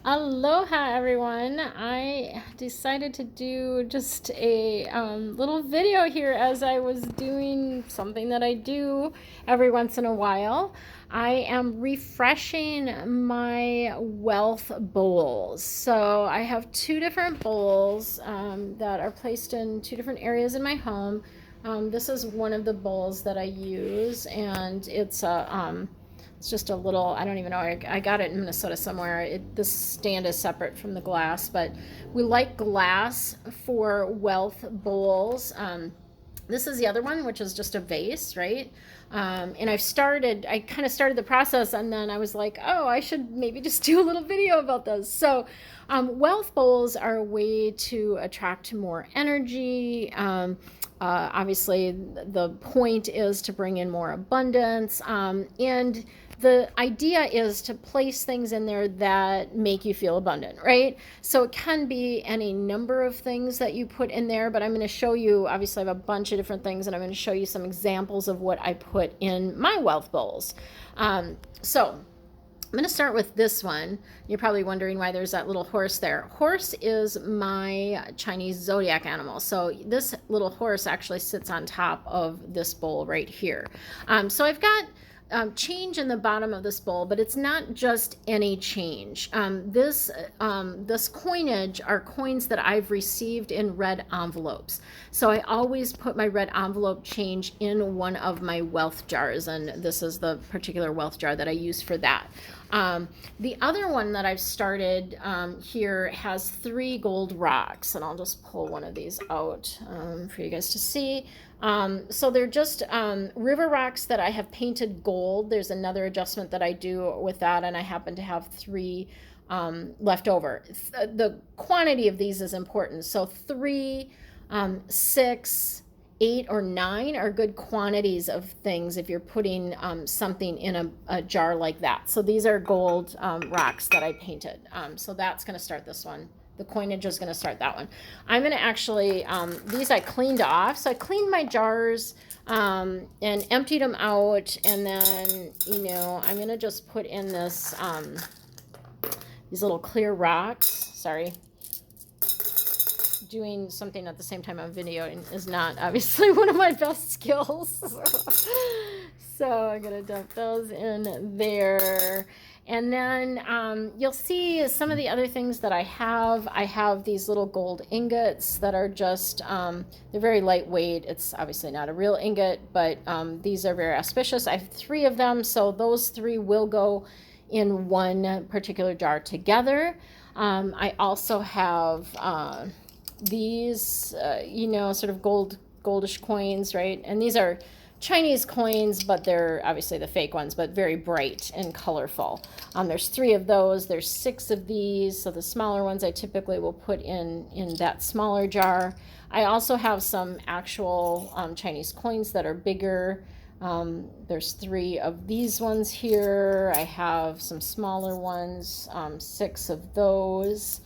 Aloha everyone. I decided to do just a little video here as I was doing something that I do every once in a while. I am refreshing my wealth bowls. So I have two different bowls that are placed in two different areas in my home. This is one of the bowls that I use, and it's just a little, I don't even know, I got it in Minnesota somewhere. This stand is separate from the glass, but we like glass for wealth bowls. This is the other one, which is just a vase, right? And I kind of started the process, and then I was like, oh, I should maybe just do a little video about this. So wealth bowls are a way to attract more energy. Obviously, the point is to bring in more abundance, and the idea is to place things in there that make you feel abundant, right? So it can be any number of things that you put in there, but I'm going to show you, obviously I have a bunch of different things, and I'm going to show you some examples of what I put in my wealth bowls. So I'm going to start with this one. You're probably wondering why there's that little horse there. Horse is my Chinese zodiac animal. So this little horse actually sits on top of this bowl right here. So I've got change in the bottom of this bowl, but it's not just any change. This coinage are coins that I've received in red envelopes. So I always put my red envelope change in one of my wealth jars, and this is the particular wealth jar that I use for that. The other one that I've started here has 3 gold rocks, and I'll just pull one of these out for you guys to see. So they're just river rocks that I have painted gold. There's another adjustment that I do with that, and I happen to have 3 left over. The quantity of these is important. So 3, 6, 8, or 9 are good quantities of things if you're putting something in a jar like that. So these are gold rocks that I painted. So that's going to start this one. The coinage is going to start that one. I'm going to actually, these I cleaned off. So I cleaned my jars and emptied them out. And then, I'm going to just put in this, these little clear rocks. Sorry. Doing something at the same time on video is not obviously one of my best skills. So I'm going to dump those in there. And then you'll see some of the other things that I have. I have these little gold ingots that are just, they're very lightweight. It's obviously not a real ingot, but these are very auspicious. I have 3 of them, so those 3 will go in one particular jar together. I also have these, sort of goldish coins, right? And these are Chinese coins, but they're obviously the fake ones, but very bright and colorful. There's 3 of those. There's 6 of these. So the smaller ones I typically will put in that smaller jar. I also have some actual Chinese coins that are bigger. There's 3 of these ones here. I have some smaller ones, 6 of those.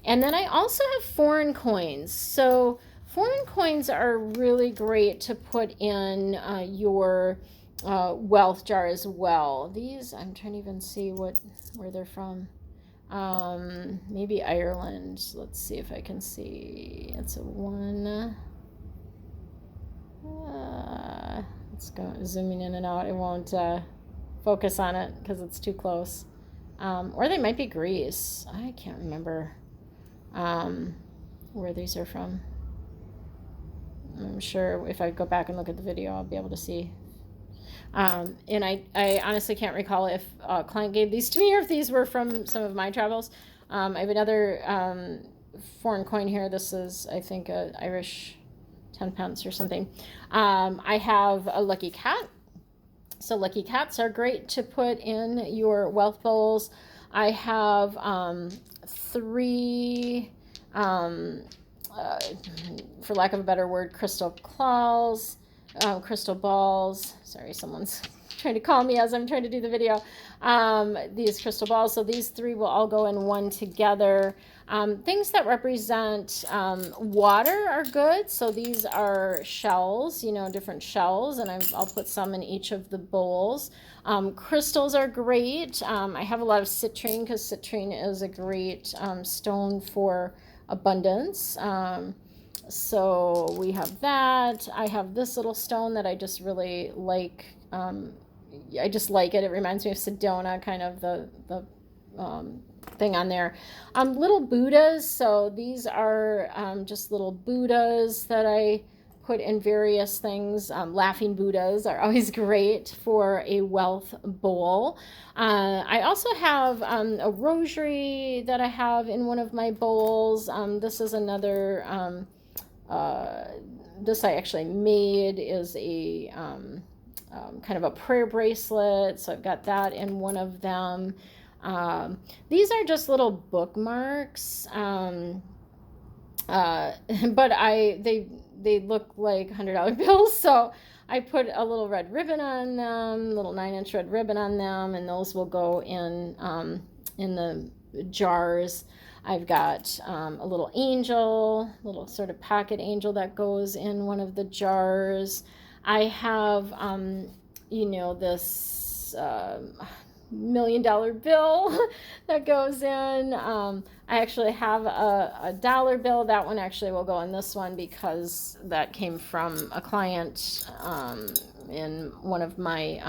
And then I also have foreign coins. So foreign coins are really great to put in your wealth jar as well. These, I'm trying to even see where they're from. Maybe Ireland. Let's see if I can see. It's a 1. Let's go zooming in and out. It won't focus on it because it's too close. Or they might be Greece. I can't remember where these are from. I'm sure if I go back and look at the video, I'll be able to see. And I honestly can't recall if a client gave these to me or if these were from some of my travels. I have another foreign coin here. This is, I think, an Irish 10 pence or something. I have a lucky cat. So lucky cats are great to put in your wealth bowls. I have 3, for lack of a better word, crystal claws, crystal balls. Sorry, someone's trying to call me as I'm trying to do the video. These crystal balls. So these three will all go in one together. Things that represent water are good. So these are shells, you know, different shells, and I'll put some in each of the bowls. Crystals are great. I have a lot of citrine because citrine is a great stone for abundance. So we have that. I have this little stone that I just really like. I just like it. It reminds me of Sedona, kind of the thing on there. Little Buddhas. So these are just little Buddhas that I put in various things. Laughing Buddhas are always great for a wealth bowl. I also have a rosary that I have in one of my bowls. This is another, this I actually made, is a kind of a prayer bracelet. So I've got that in one of them. These are just little bookmarks, but they look like $100 bills, so I put a little red ribbon on them, little 9-inch red ribbon on them, and those will go in the jars. I've got a little angel, little sort of pocket angel that goes in one of the jars. I have, you know, this $1 million bill that goes in. I actually have a dollar bill. That one actually will go in this one because that came from a client in one of my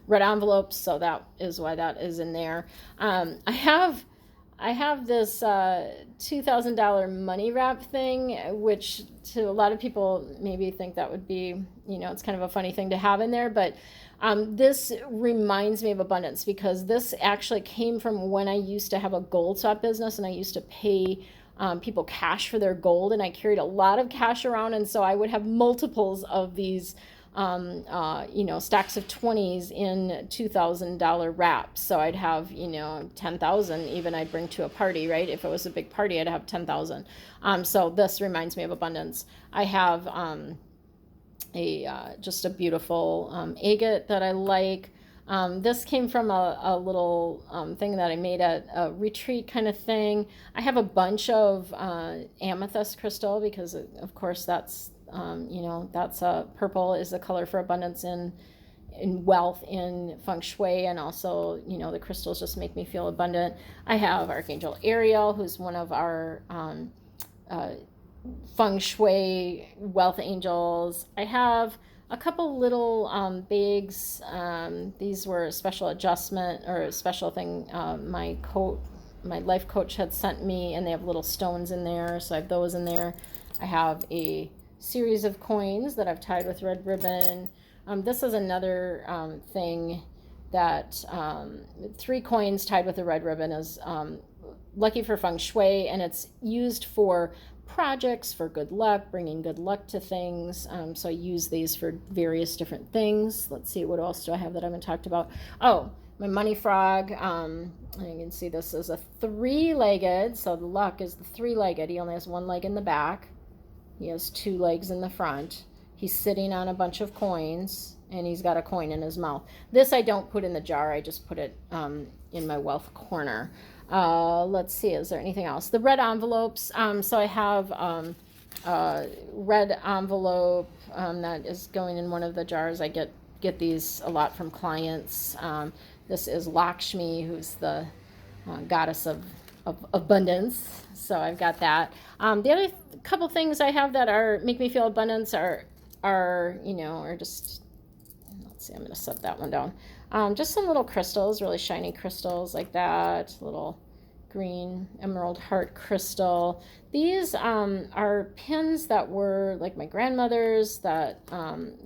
red envelopes, so that is why that is in there. I have this $2,000 money wrap thing, which to a lot of people maybe think that would be, you know, it's kind of a funny thing to have in there, but this reminds me of abundance because this actually came from when I used to have a gold swap business, and I used to pay people cash for their gold, and I carried a lot of cash around, and so I would have multiples of these you know, stacks of 20s in $2,000 wraps. So I'd have, you know, 10,000 even I'd bring to a party, right? If it was a big party, I'd have 10,000. So this reminds me of abundance. I have just a beautiful agate that I like. This came from a little thing that I made at a retreat kind of thing. I have a bunch of amethyst crystal because, of course, that's you know, that's purple is the color for abundance in wealth in Feng Shui, and also, you know, the crystals just make me feel abundant. I have Archangel Ariel, who's one of our Feng Shui wealth angels. I have a couple little bags. These were a special adjustment or a special thing my life coach had sent me, and they have little stones in there, so I have those in there. I have a series of coins that I've tied with red ribbon. This is another thing that 3 coins tied with a red ribbon is lucky for Feng Shui, and it's used for projects, for good luck, bringing good luck to things. So I use these for various different things. Let's see, what else do I have that I haven't talked about? Oh, my money frog. And you can see this is a 3-legged, so the luck is the 3-legged. He only has 1 leg in the back. He has 2 legs in the front. He's sitting on a bunch of coins, and he's got a coin in his mouth. This I don't put in the jar. I just put it in my wealth corner. Let's see, is there anything else? The red envelopes. So I have a red envelope that is going in one of the jars. I get these a lot from clients. This is Lakshmi, who's the goddess of abundance. So I've got that. The other couple things I have that make me feel abundance are you know, are just, let's see, I'm going to set that one down. Just some little crystals, really shiny crystals like that. Little green emerald heart crystal. These are pins that were like my grandmother's that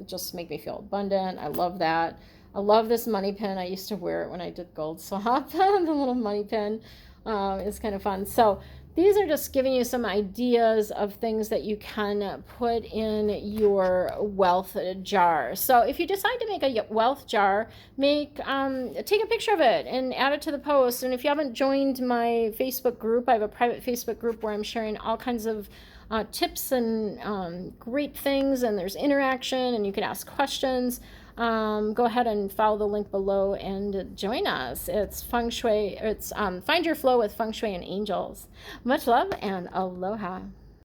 just make me feel abundant. I love that. I love this money pin. I used to wear it when I did gold swap. The little money pin is kind of fun. So these are just giving you some ideas of things that you can put in your wealth jar. So if you decide to make a wealth jar, take a picture of it and add it to the post. And if you haven't joined my Facebook group, I have a private Facebook group where I'm sharing all kinds of tips and great things, and there's interaction, and you can ask questions. go ahead and follow the link below and join us. It's Feng Shui. It's Find Your Flow with Feng Shui and Angels. Much love and aloha.